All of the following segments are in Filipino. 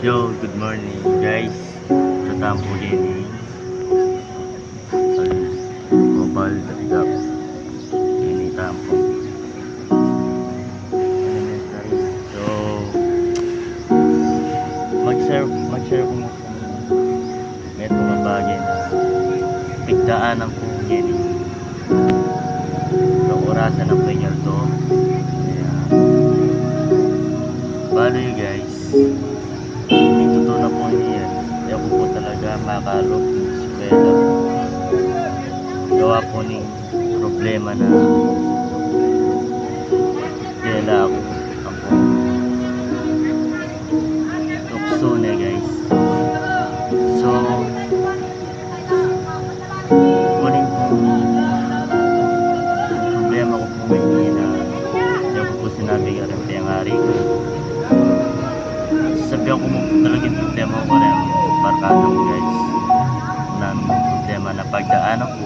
Yo, good morning guys. Sa Tampo Gaming. Mobile Dap. Ini Tampo. Ayan guys. So, mag-share ko mo kung meron mga bagay na pigdaanan ko gaming. Sa orasan ng player to. Kaya, balo yun guys. Hindi totoo na po yan. Kaya ko po talaga makalog ng eskwela. Gawa po ng problema na eskwela ako tukso na guys. So, kunin po problema ko po ngayon na hindi ko po sinabi ka rin piyangari ko. Sabihan ko mo talaga yung problema ko rin barkada ko guys. Ng problema na pagdaanan ko.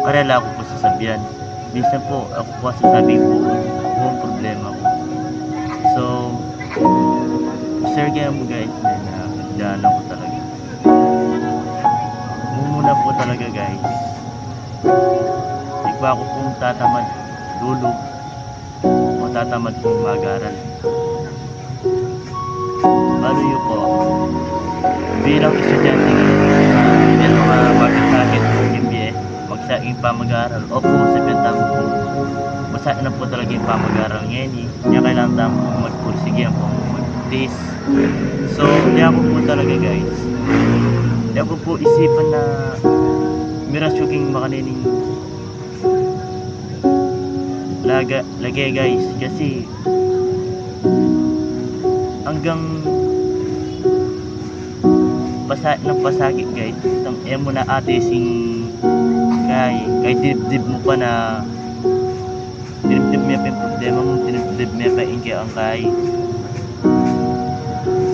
Karela ako po sasabihan. Minsan po ako po sasabihin ko ang problema ko. So, share kaya mo guys na pagdaanan ko talaga. Mumuna po talaga guys. Di ba ako pong tatamad dulo o tatamad pong mag-aral. Balo yun po. Bilang estudyante may mga magsasakit yung MBA, magsaing pa mag-aaral. Opo, sabihan tamo po. Masain na po talaga yung pamag-aaral ngayon eh. Kaya kailangan tamo magpursige po mag-test. So, hindi ako po talaga guys. Hindi ako po isipan na mirasyuging makanining lagay guys. Kasi hanggang pasagit guys. Itang mo na ate sing kay dibdib mo pa na dinibdib mo pa yung problema mo, dinibdib mo pa yung kaya ang kay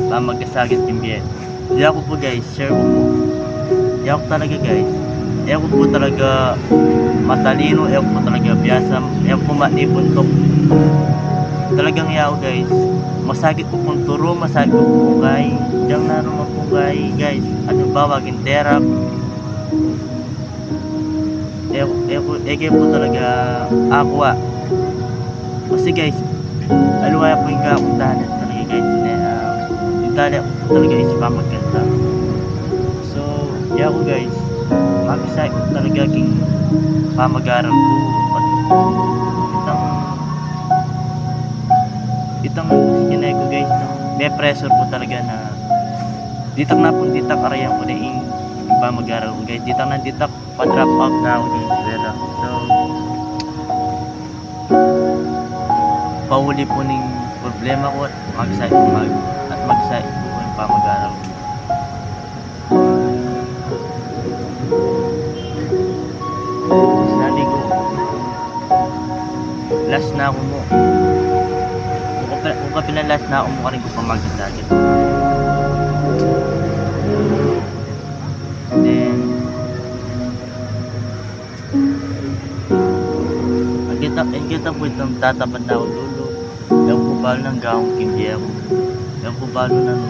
magkasagit yung biyan. Hindi ako po guys, share ko po. Hindi ako talaga guys. Hindi ako po talaga matalino, hindi ako po talaga biyasa, hindi ako po manibuntok. Talagang yaw guys. Masagit po pong turo, masagit po po kay diyan na naman po kay guys. Ano ba, waging terap. Eke po talaga aqua. Kasi guys, aluwaya po yung kakuntahan talaga guys. Yung tali ako po talaga is pamagkanta. So, yeah ko guys, mag-isay po talaga king pamag-aral po. Itang sinay ko guys, no? May pressure po talaga na ditak na po ditak arayan ko na yung pamag-aral ko guys. Ditak na ditak pa-drop out na ako din. So, pauli po ng problema ko at mag-isay po yung pamag-aral ko. Sabi ko, last na ako mo. Kung kapinalas na ako mo ka rin ko pa mag-target. Then, ang kita po itong tatapad na ako dulo. Yung po balo ng gawang kindi ako. Yung po balo ng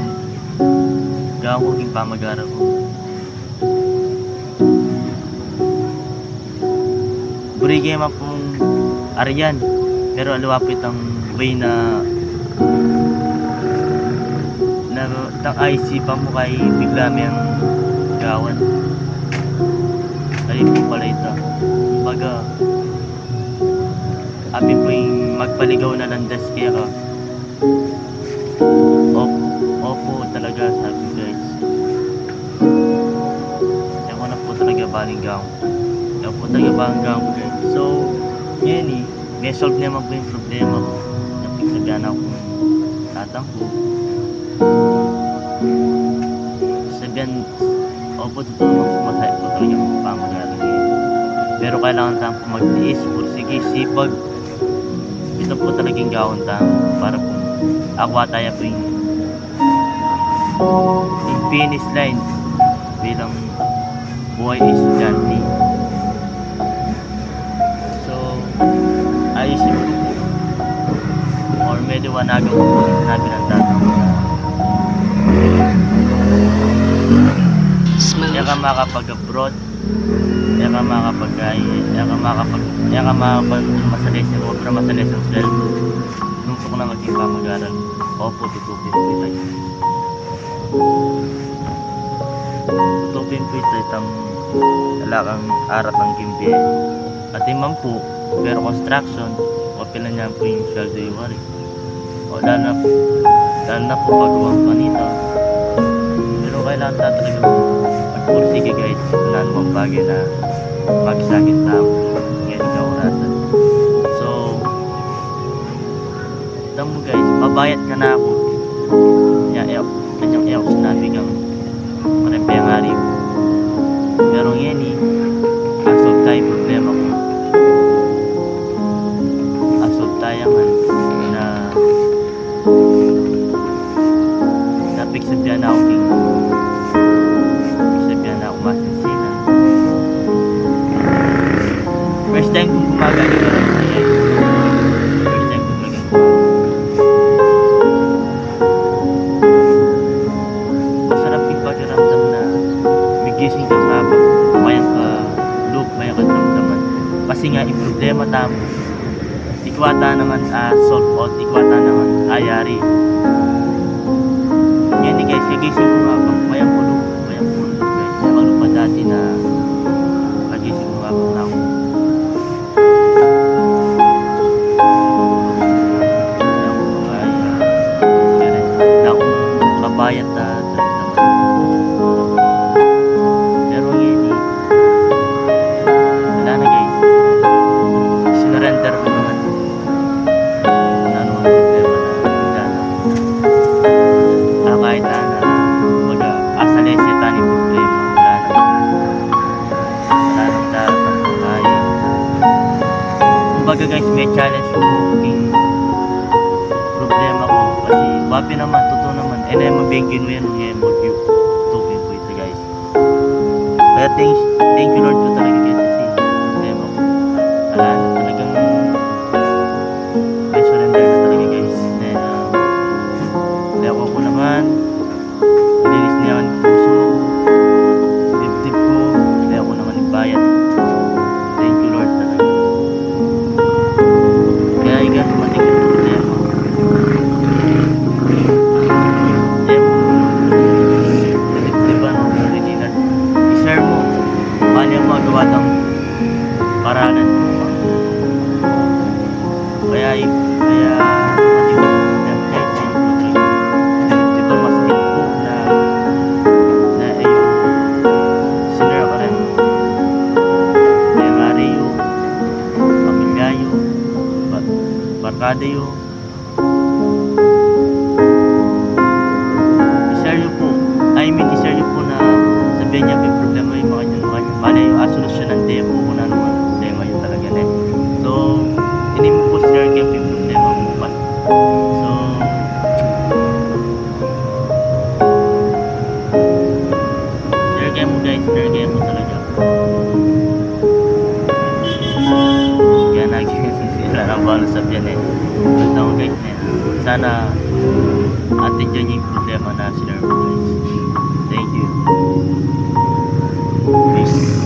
gawang king pamag-aral ko. Burigay man pong ariyan. Pero aluwapit ang way na tang IC pa mo kay bigla may ang gawan. Alin po pala ito. Kumbaga, abi po yung magpaligaw na landas kaya ka. Opo talaga sabi guys. Yan ko na po talaga baling gawang. Yan po talaga baling gawang guys. So, yan eh. May solve naman po yung problema ko. Napigsabihan ako kung tatang ko. Sabihan, opo, totoo naman po masaya po talaga yung pamag-aral ngayon. Pero kailangan tayo po magtiis, pursige, sipag. Ito po talagang gawin tayo para po aqua tayo po yung finish line bilang buhay estudyante. So, ayusin mo or medyo wanagan ko po yung sinabi ng tatang ka makapag-abroad, kaya ka makapag-gaya, kaya ka makapag-masalisin mo, pero masalisin mo self. Nung ko na maging pamag-aral, opo, tutupin po ito. Tutupin po ito itang talakang arat ng Gimbiye. At imam po, pero construction, o pinanyan po yung sweldo yung wari. O lalo na po pagawang panito. Pero kailangan talaga magpursige guys, wala namang bagay na magsakit na ngayon ka orasan. So, tama mo guys, babayat ka na ako. Kanyang iyok sinabi kang marempeng hari. Pero ngayon asok tayo problema ko. Asok tayo man na napiksabihan ako king masinsinan. First time kong gumagaling na rin siya. First time kong talagang masarap yung pakiramdam na may gising kang habang mayang ka loop, mayang ka damdaman. Kasi nga yung problema tamo ikwata naman solve out, ikwata naman ayari. Yan guys, kagising ko habang mayang pulo guys. Ano pa dati na kagising ko habang na ako kabayat na pero ngayon wala na guys, sinurrender ko naman kung ano ang problema na kahit na asalesi tani problema wala nang dapat kaya. Kumbaga guys, may challenge ko yung problema ko kasi wapi naman, totoo naman na mabingin mo yan ngayon mag-view tupin po ito guys. Kaya thank you Lord ko talaga guys kasi problema ko wala na talagang may surrender na talaga guys. Then kaya ko naman ilinis niya ang puso ko, dibdib ko, kaya ko naman ibayad. Thank you Lord talaga. Kaya ikaw dumating yung problema. Dibdiban mo, original. I-share mo, paano yung magawa ng paralan mo. Kaya dumating yung problema. Kaya change mo talaga. Dibdiban mas info na sinara ka rin. Kaya Mario, Pamilyayo, Barkadayo, i-share nyo po na sabihin niya may problema yung mga kanya. Mali yung solusyonan din po kung ano man problema yun talaga na. So, hindi mo po share kayo yung problema mo pa. So, share kayo mo guys, share kayo mo talaga. Kaya nagsinsila ng balo sabihan Basta mo guys na sana atin dyan yung problema na sinare mo guys. Thank you. Peace.